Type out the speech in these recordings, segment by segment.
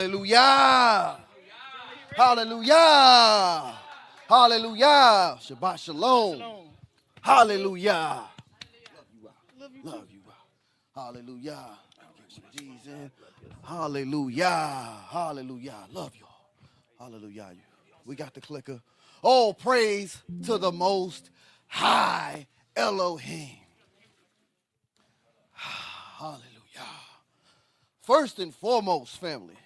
Hallelujah. Hallelujah. Hallelujah. Shabbat shalom. Hallelujah. Love you. Hallelujah. Jesus. Hallelujah. Hallelujah. Love you all. Hallelujah. We got the clicker. Oh, praise to the most high Elohim. Hallelujah. First and foremost, family,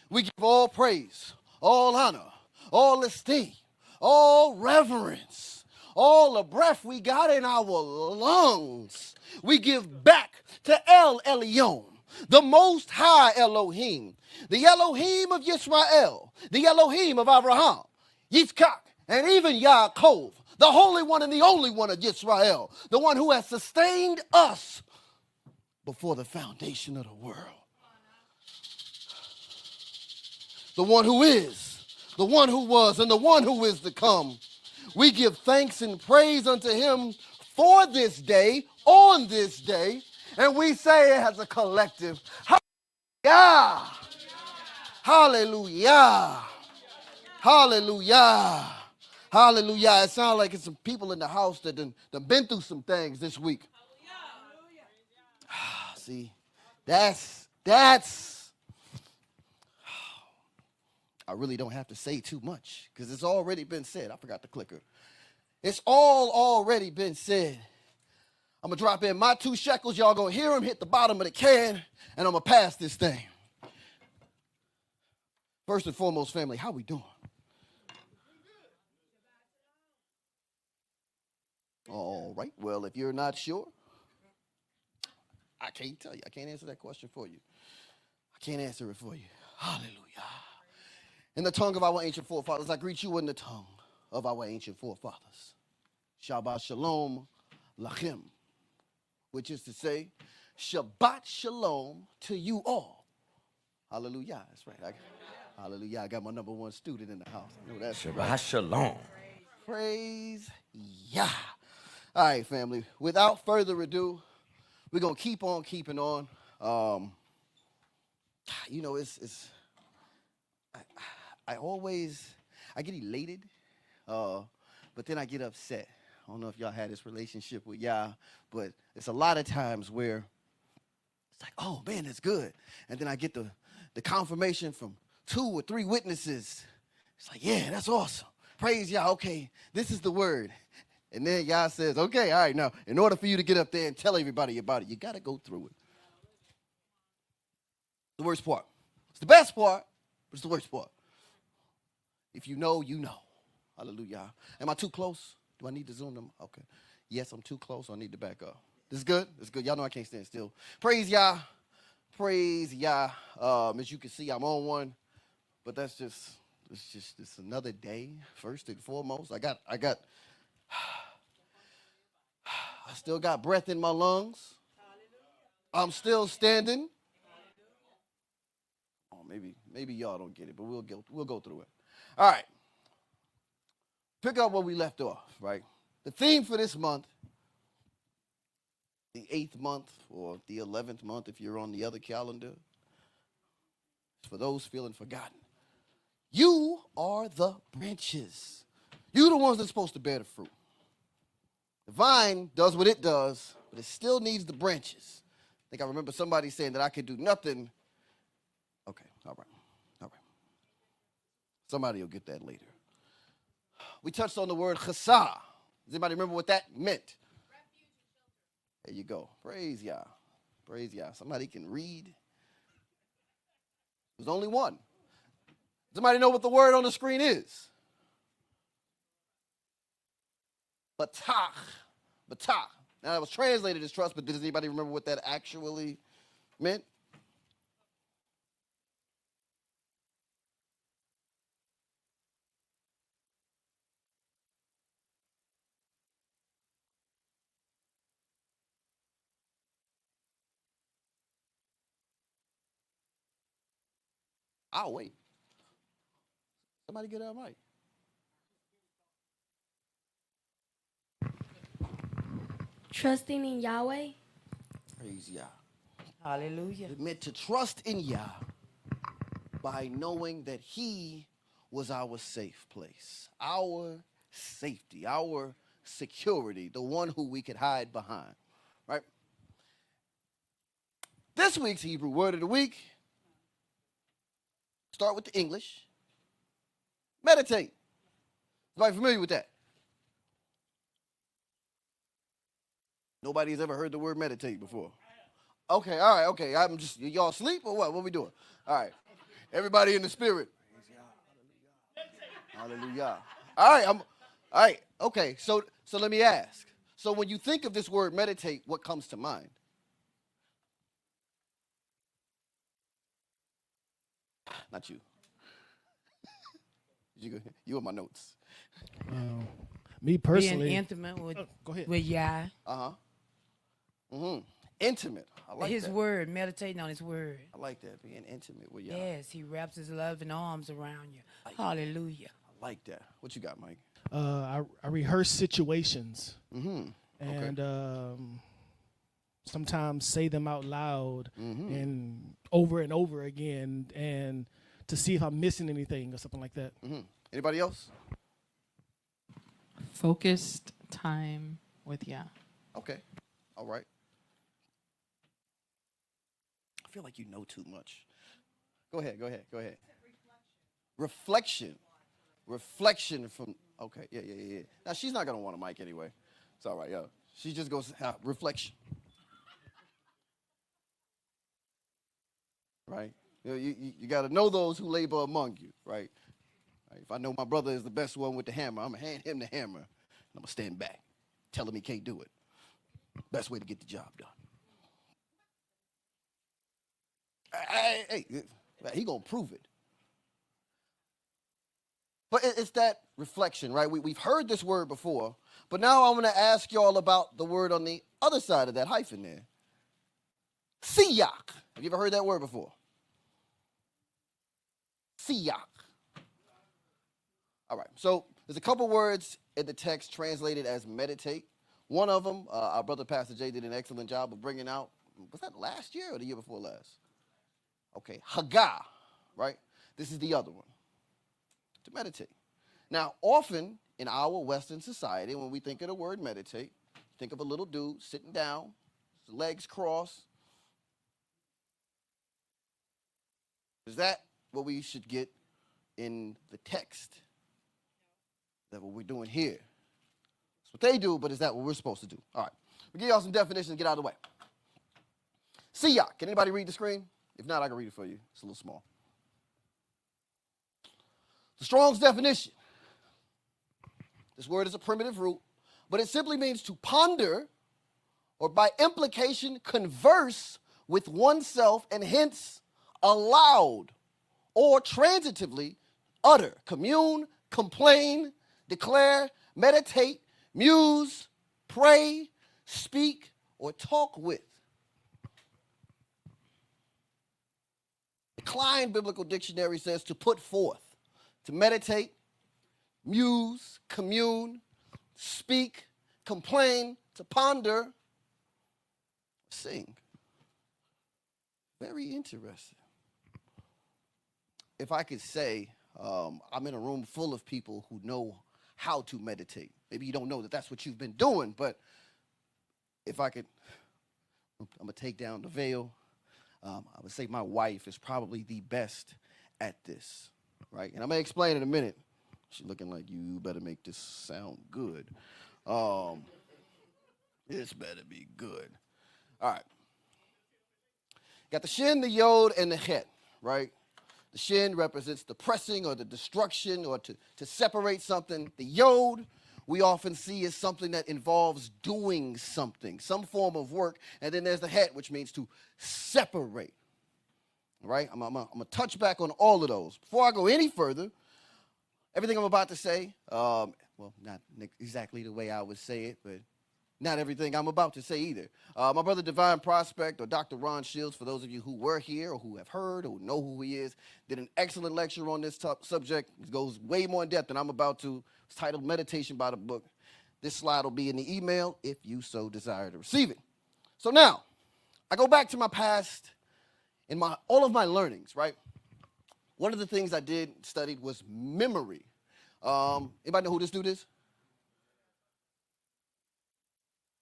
we give all praise, all honor, all esteem, all reverence, all the breath we got in our lungs. We give back to El Elyon, the most high Elohim, the Elohim of Yisrael, the Elohim of Abraham, Yitzchak, and even Yaakov, the Holy One and the only one of Yisrael, the one who has sustained us before the foundation of the world. The one who is, the one who was, and the one who is to come. We give thanks and praise unto him for this day, on this day, and we say as a collective, hallelujah, hallelujah, hallelujah, hallelujah. It sounds like it's some people in the house that done been through some things this week. See, that's I really don't have to say too much because it's already been said. I forgot the clicker. It's all already been said. I'm going to drop in my 2 shekels. Y'all going to hear them hit the bottom of the can, and I'm going to pass this thing. First and foremost, family, how we doing? All right. Well, if you're not sure, I can't tell you. I can't answer that question for you. I can't answer it for you. Hallelujah. In the tongue of our ancient forefathers, I greet you in the tongue of our ancient forefathers. Shabbat shalom lachem, which is to say, Shabbat shalom to you all. Hallelujah. That's right. Hallelujah. I got my number 1 student in the house. I know that's Shabbat right. shalom. Praise Yah. All right, family. Without further ado, we're going to keep on keeping on. I get elated, but then I get upset. I don't know if y'all had this relationship with Yah, but it's a lot of times where it's like, oh, man, that's good. And then I get the confirmation from 2 or 3 witnesses. It's like, yeah, that's awesome. Praise Yah. Okay, this is the word. And then Yah says, okay, all right, now, in order for you to get up there and tell everybody about it, you got to go through it. The worst part. It's the best part, but it's the worst part. If you know, you know. Hallelujah. Am I too close? Do I need to zoom them? Okay. Yes, I'm too close. I need to back up. This is good? This is good. Y'all know I can't stand still. Praise Yah. Praise Yah. As you can see, I'm on one. But it's just another day, first and foremost. I still got breath in my lungs. I'm still standing. Oh, maybe y'all don't get it, but we'll go through it. All right. Pick up where we left off, right? The theme for this month, the 8th month or the 11th month if you're on the other calendar, is for those feeling forgotten. You are the branches. You're the ones that's supposed to bear the fruit. The vine does what it does, but it still needs the branches. I think I remember somebody saying that I could do nothing. Okay, all right. Somebody will get that later. We touched on the word chasah. Does anybody remember what that meant? There you go. Praise Yah. Praise Yah. Somebody can read. There's only one. Does somebody know what the word on the screen is? Batach. Now, it was translated as trust, but does anybody remember what that actually meant? I'll wait. Somebody get out mic. Trusting in Yahweh. Praise Yah. Hallelujah. It meant to trust in Yah by knowing that he was our safe place, our safety, our security, the one who we could hide behind, right? This week's Hebrew word of the week, start with the English, meditate. Anybody familiar with that? Nobody's ever heard the word meditate before. Okay, all right, okay. I'm just, y'all asleep or what? What we doing? All right. Everybody in the spirit. Hallelujah. All right, okay. So let me ask. So when you think of this word meditate, what comes to mind? Not you. You in my notes. Me personally. Being intimate with, go ahead. with Yah. Intimate. I like His that. word, meditating on his word. I like that, being intimate with Yah. Yes, he wraps his loving arms around you. Hallelujah. I like that. What you got, Mike? I rehearse situations Okay. and sometimes say them out loud and over again, and to see if I'm missing anything or something like that. Anybody else? Focused time with Yah. Okay. All right. I feel like you know too much. Go ahead. Reflection from, okay, yeah. Now, she's not going to want a mic anyway. It's all right, yo. She just goes, reflection. Right? You got to know those who labor among you, right? If I know my brother is the best one with the hammer, I'm going to hand him the hammer, and I'm going to stand back, tell him he can't do it. Best way to get the job done. Hey, he going to prove it. But it's that reflection, right? We've heard this word before, but now I'm going to ask y'all about the word on the other side of that hyphen there. Siyach. Have you ever heard that word before? Siyach. All right, so there's a couple words in the text translated as meditate. One of them, our brother Pastor Jay did an excellent job of bringing out. Was that last year or the year before last? Okay, Haggah, right? This is the other one, to meditate. Now, often in our Western society, when we think of the word meditate, think of a little dude sitting down, legs crossed. Is that what we should get in the text? Is that what we're doing here? That's what they do, but is that what we're supposed to do? All right, we'll give y'all some definitions and get out of the way. Siyach, can anybody read the screen? If not, I can read it for you. It's a little small. The Strong's definition. This word is a primitive root, but it simply means to ponder or by implication converse with oneself and hence aloud or transitively utter, commune, complain, declare, meditate, muse, pray, speak, or talk with. The Klein Biblical Dictionary says to put forth, to meditate, muse, commune, speak, complain, to ponder, sing. Very interesting. If I could say, I'm in a room full of people who know how to meditate. Maybe you don't know that that's what you've been doing, but if I could, I'm going to take down the veil. I would say my wife is probably the best at this, right? And I'm going to explain in a minute. She's looking like, you better make this sound good. This better be good. All right. Got the shin, the yod, and the het, right? The shin represents the pressing or the destruction or to separate something. The yod we often see as something that involves doing something, some form of work. And then there's the het, which means to separate, right? I'm going to touch back on all of those. Before I go any further, everything I'm about to say, well, not exactly the way I would say it, but not everything I'm about to say either. My brother Divine Prospect, or Dr. Ron Shields, for those of you who were here or who have heard or know who he is, did an excellent lecture on this subject. It goes way more in depth than I'm about to. It's titled Meditation by the Book. This slide will be in the email if you so desire to receive it. So now, I go back to my past and all of my learnings, right? One of the things I studied was memory. Anybody know who this dude is?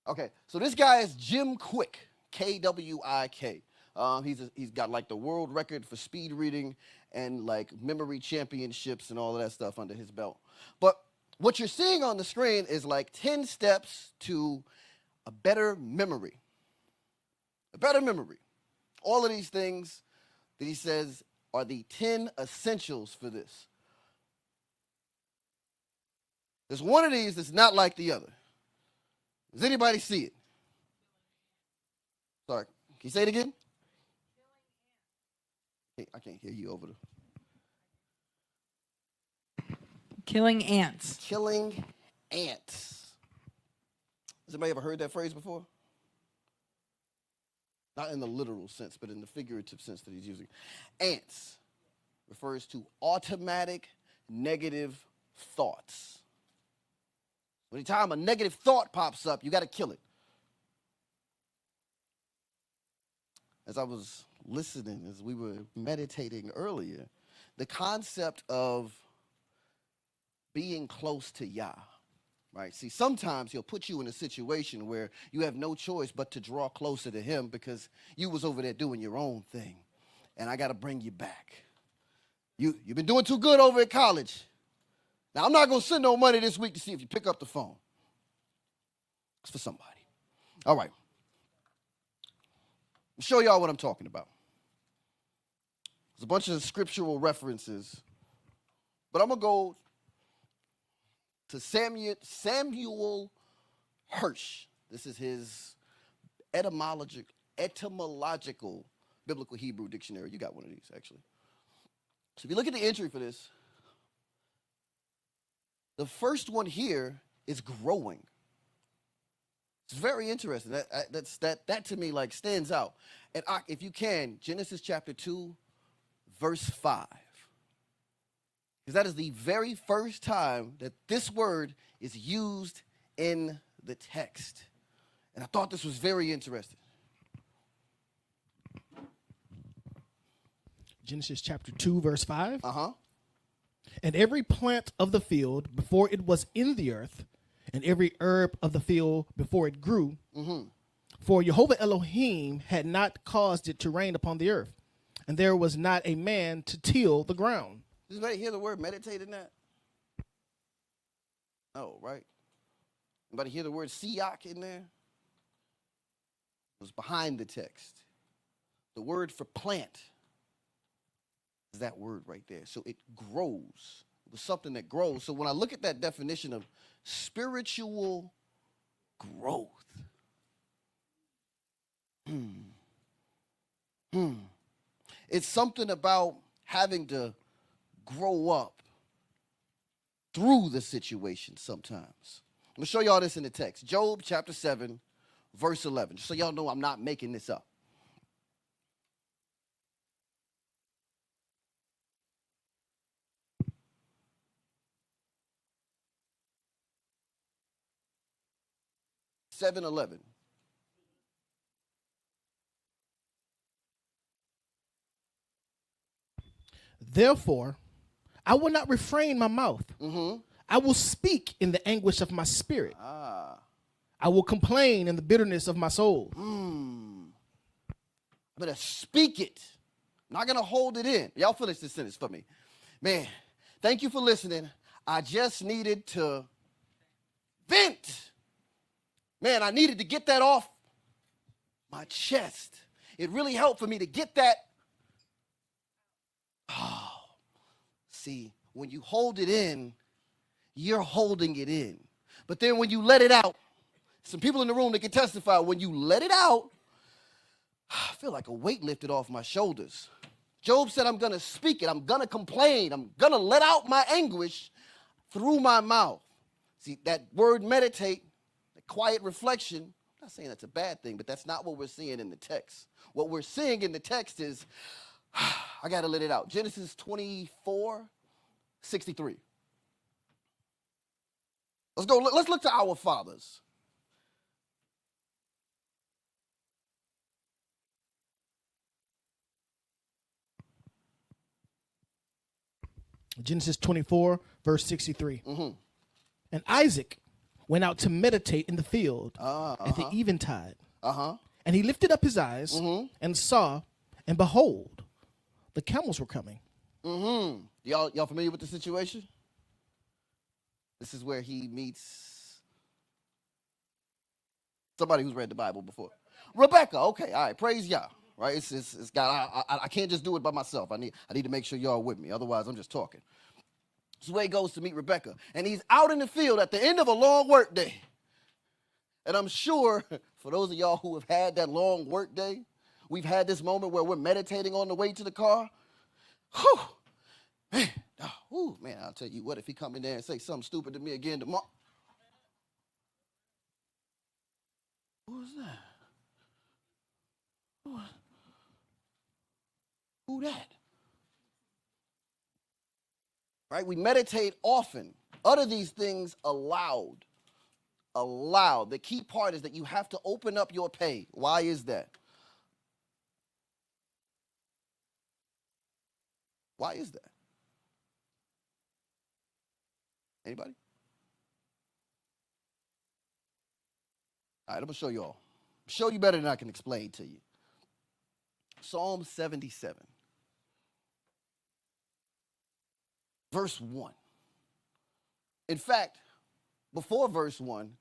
Okay, so this guy is Jim Quick, Kwik. He's got like the world record for speed reading and like memory championships and all of that stuff under his belt. But what you're seeing on the screen is like 10 steps to a better memory. A better memory. All of these things that he says are the 10 essentials for this. There's one of these that's not like the other. Does anybody see it? Sorry, can you say it again? I can't hear you over the... Killing ants. Killing ants. Has anybody ever heard that phrase before? Not in the literal sense, but in the figurative sense that he's using. Ants refers to automatic negative thoughts. Anytime a negative thought pops up, you got to kill it. As I was listening, as we were meditating earlier, the concept of being close to Yah, right? See, sometimes he'll put you in a situation where you have no choice but to draw closer to him because you was over there doing your own thing, and I got to bring you back. You've been doing too good over at college. Now, I'm not going to send no money this week to see if you pick up the phone. It's for somebody. All right. I'll show y'all what I'm talking about. There's a bunch of scriptural references, but I'm going to go to Samuel Hirsch. This is his etymological biblical Hebrew dictionary. You got one of these, actually. So if you look at the entry for this, the first one here is growing. It's very interesting. That to me like stands out. And if you can, Genesis chapter 2, verse 5. Because that is the very first time that this word is used in the text. And I thought this was very interesting. Genesis chapter 2, verse 5. Uh-huh. And every plant of the field before it was in the earth, and every herb of the field before it grew, for Jehovah Elohim had not caused it to rain upon the earth, and there was not a man to till the ground. Does anybody hear the word meditate in that? Oh, right. Anybody hear the word Siyach in there? It was behind the text. The word for plant is that word right there. So it grows. It was something that grows. So when I look at that definition of spiritual growth, it's something about having to grow up through the situation sometimes. I'm going to show y'all this in the text. Job chapter 7, verse 11. Just so y'all know I'm not making this up. Seven 11. Therefore, I will not refrain my mouth. Mm-hmm. I will speak in the anguish of my spirit. Ah. I will complain in the bitterness of my soul. I'm going to speak it. I'm not going to hold it in. Y'all finish this sentence for me. Man, thank you for listening. I just needed to vent. Man, I needed to get that off my chest. It really helped for me to get that. Oh, see, when you hold it in, you're holding it in. But then when you let it out, some people in the room that can testify, when you let it out, I feel like a weight lifted off my shoulders. Job said, I'm going to speak it. I'm going to complain. I'm going to let out my anguish through my mouth. See, that word meditate, the quiet reflection, I'm not saying that's a bad thing, but that's not what we're seeing in the text. What we're seeing in the text is, I got to let it out. Genesis 24:63. Let's go. Let's look to our fathers. Genesis 24, verse 63. And Isaac went out to meditate in the field at the eventide. And he lifted up his eyes and saw, and behold, the camels were coming. Y'all familiar with the situation? This is where he meets somebody who's read the Bible before. Rebecca, okay, all right, praise Yah. Right? It's got I can't just do it by myself. I need to make sure y'all are with me. Otherwise, I'm just talking. This is where he goes to meet Rebecca. And he's out in the field at the end of a long work day. And I'm sure for those of y'all who have had that long work day, we've had this moment where we're meditating on the way to the car. Man, I'll tell you what, if he come in there and say something stupid to me again tomorrow. Who was that? Who that? Right? We meditate often. Utter these things aloud. Aloud. The key part is that you have to open up your pay. Why is that? Why is that? Anybody? All right, I'm going to show you all. Show you better than I can explain to you. Psalm 77. Verse 1. In fact, before verse 1,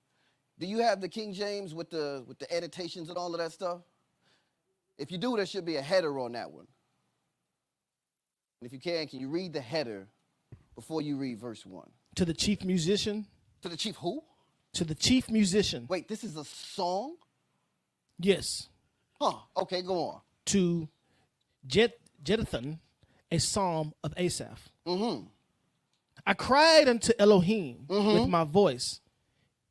do you have the King James with the annotations and all of that stuff? If you do, there should be a header on that one. And if you can you read the header before you read verse 1? To the chief musician. To the chief who? To the chief musician. Wait, this is a song? Yes. Okay, go on. To Jeduthun, a psalm of Asaph. I cried unto Elohim with my voice,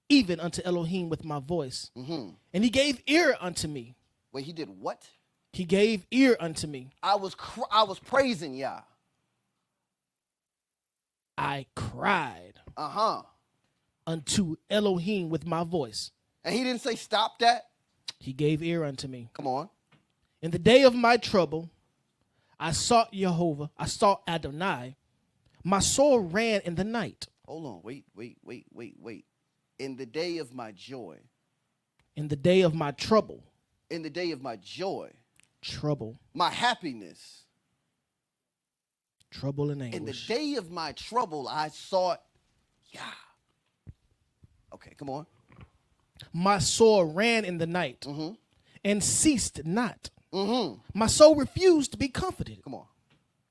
even unto Elohim with my voice. And he gave ear unto me. Wait, he did what? He gave ear unto me. I was praising Yah. I cried unto Elohim with my voice. And he didn't say stop that? He gave ear unto me. Come on. In the day of my trouble, I sought Jehovah. I sought Adonai. My soul ran in the night. Hold on. Wait. In the day of my joy. In the day of my trouble. In the day of my joy. Trouble. My happiness. Trouble and anguish. In the day of my trouble, I sought Yah. Okay, come on. My soul ran in the night and ceased not. My soul refused to be comforted. Come on.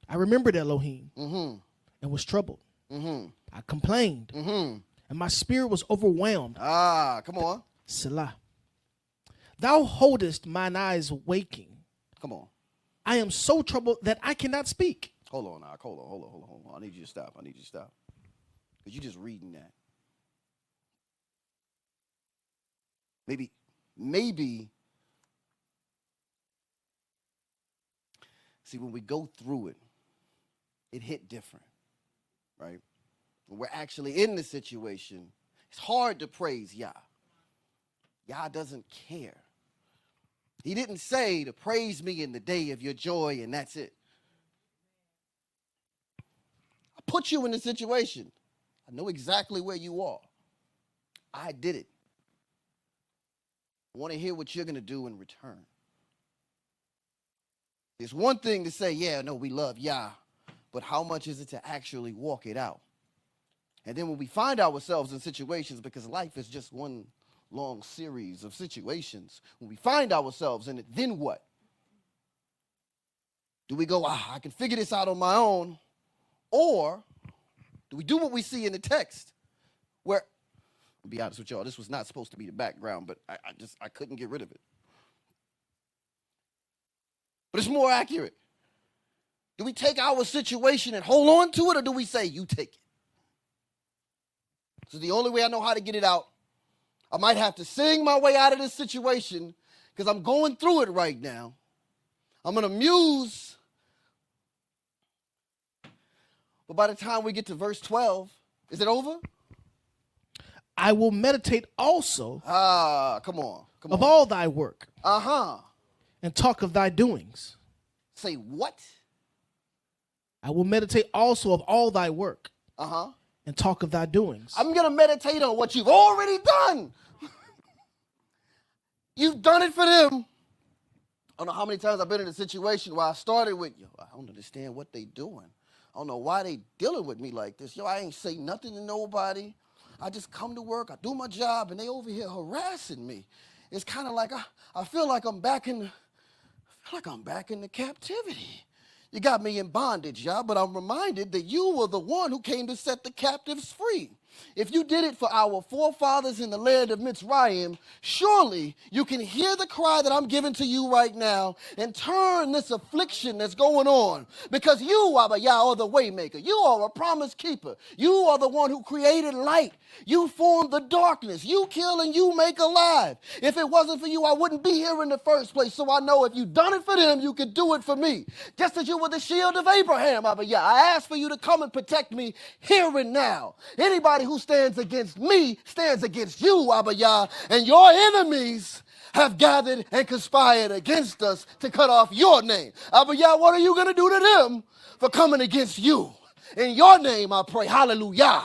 I remembered Elohim and was troubled. I complained and my spirit was overwhelmed. Come on. Selah. Thou holdest mine eyes waking. Come on. I am so troubled that I cannot speak. Hold on, Ak. Hold on. I need you to stop. Because you're just reading that. Maybe. See, when we go through it, it hit different, right? When we're actually in the situation, it's hard to praise Yah. Yah doesn't care. He didn't say to praise me in the day of your joy and that's it. I put you in the situation. I know exactly where you are. I did it. I want to hear what you're going to do in return. It's one thing to say, yeah, no, we love Yah, but how much is it to actually walk it out? And then when we find ourselves in situations, because life is just one long series of situations, when we find ourselves in it, then what? Do we go, I can figure this out on my own? Or do we do what we see in the text where, I'll be honest with y'all, this was not supposed to be the background, but I couldn't get rid of it. But it's more accurate. Do we take our situation and hold on to it, or do we say, you take it? So the only way I know how to get it out, I might have to sing my way out of this situation because I'm going through it right now. I'm going to muse. But by the time we get to verse 12, is it over? I will meditate also come on. of all thy work. Uh-huh. And talk of thy doings. Say what? I I will meditate also of all thy work Uh-huh. and talk of thy doings. I'm going to meditate on what you've already done. You've done it for them. I don't know how many times I've been in a situation where I started with, yo, I don't understand what they doing. I don't know why they dealing with me like this. Yo, I ain't say nothing to nobody. I just come to work, I do my job, and they over here harassing me. It's kind of like I feel like I'm back in the captivity. You got me in bondage, y'all, but I'm reminded that you were the one who came to set the captives free. If you did it for our forefathers in the land of Mitzrayim, surely you can hear the cry that I'm giving to you right now and turn this affliction that's going on. Because you, Abba Yah, are the waymaker. You are a promise keeper. You are the one who created light. You formed the darkness. You kill and you make alive. If it wasn't for you, I wouldn't be here in the first place. So I know if you done it for them, you could do it for me. Just as you were the shield of Abraham, Abba Yah. I ask for you to come and protect me here and now. Anybody who stands against me stands against you, Abba Yah, and your enemies have gathered and conspired against us to cut off your name. Abba Yah, what are you going to do to them for coming against you? In your name, I pray. Hallelujah.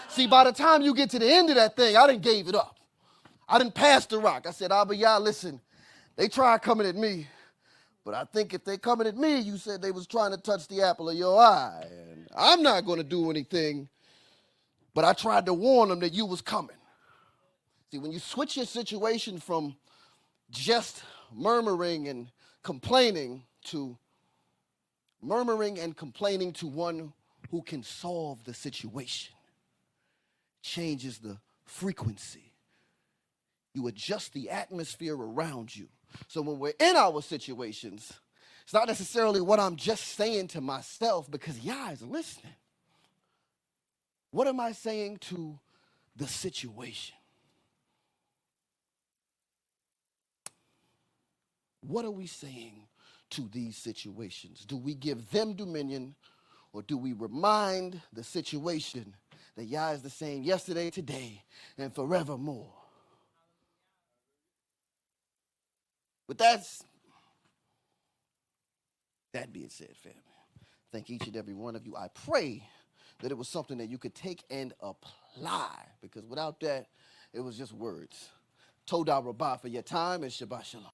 See, by the time you get to the end of that thing, I done gave it up. I done passed the rock. I said, Abba Yah, listen, they tried coming at me, but I think if they coming at me, you said they was trying to touch the apple of your eye, and I'm not going to do anything. But I tried to warn them that you was coming. See, when you switch your situation from just murmuring and complaining to one who can solve the situation, changes the frequency. You adjust the atmosphere around you. So when we're in our situations, it's not necessarily what I'm just saying to myself, because Yah is listening. What am I saying to the situation? What are we saying to these situations? Do we give them dominion, or do we remind the situation that Yah is the same yesterday, today, and forevermore? But that being said, family, thank each and every one of you. I pray that it was something that you could take and apply, because without that, it was just words. Todah Rabbah for your time, and Shabbat Shalom.